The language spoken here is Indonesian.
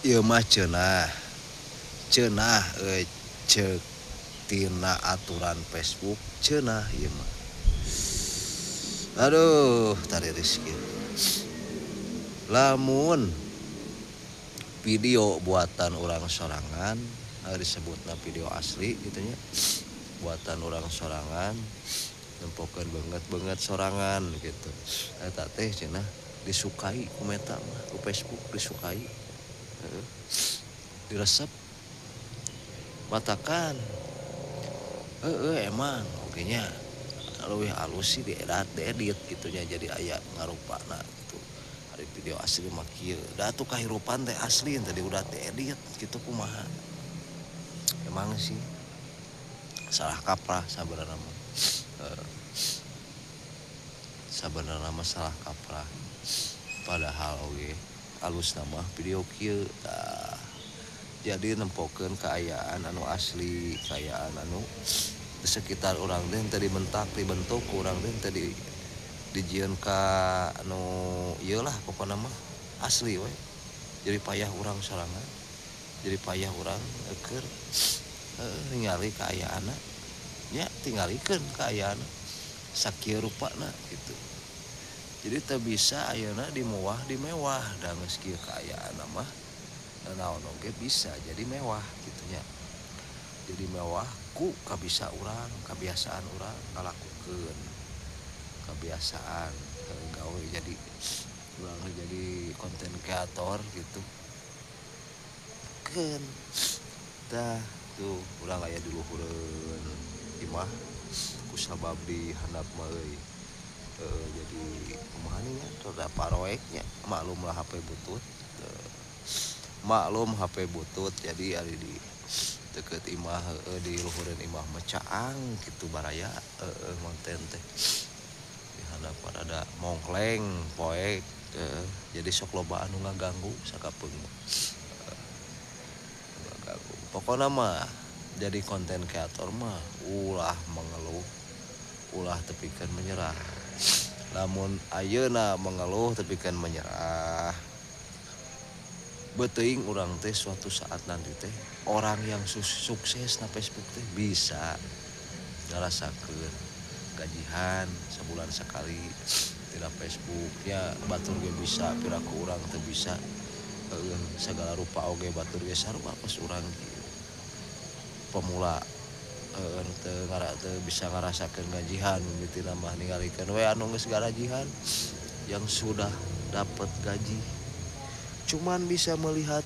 Ieu mah cenah cek tina aturan Facebook cenah ieu mah. Aduh, tari Rizky. Lamun video buatan orang sorangan disebutna video asli gitu nya. Buatan orang sorangan nempokeun banget sorangan gitu. Eta teh cenah disukai ku meta mah ku Facebook disukai. Diresep batakan emang oke nya leuwih alus sih diedit gitunya jadi aya ngarupana gitu. Hari video asli mah kieu da tuh kahirupan teh asli tadi udah diedit gitu kumaha. Emang sih salah kaprah sabenerna mah. Sabenerna mah salah kaprah. Padahal oge alus nama video kieu jadi nempokeun keayaan anu asli, keayaan anu di sekitar orang teh tadi dibentuk orang teh tadi dijieun ka anu ieu lah pokona mah asli we. Jadi payah urang sorangan. Jadi payah urang keur ningali kaayaanna. Nya tingalikeun kaayaanna sakieu rupana gitu. Jadi teu bisa ayeuna dimewah da geus kieu kaayaanna mah naon oge bisa jadi mewah gitu nya. Jadi mewah ku kabisa urang, kebiasaan urang ngalakukeun. Kebiasaan gawe jadi urang jadi konten kreator gitu. Keun tah tuh urang aya di luhureun imah ku sabab di handap mah euy. Jadi kumaha nya rada paroeknya maklum lah HP butut. Maklum HP butut jadi ari di deket imah di luhureun imah mah caang kitu baraya konten teh. Di hadapan ada mongkleng poek jadi sok loba anu ngaganggu sakapeung mah. Ngaganggu. Pokona mah jadi konten kreator mah ulah mengeluh, ulah tepikeun menyerah. Lamun ayeuna mengeluh tepikeun menyerah beuteing urang teh suatu saat nanti teh orang yang sukses na Facebook teh bisa ngarasakeun gajihan sebulan sekali tina Facebook ya batur ge bisa piraku urang teu bisa segala rupa oge batur ge sarua pas urang pemula teu bisa ngarasakeun gajihan mimitina mah ningalikeun we anu geus garajihan yang sudah dapat gaji cuman bisa melihat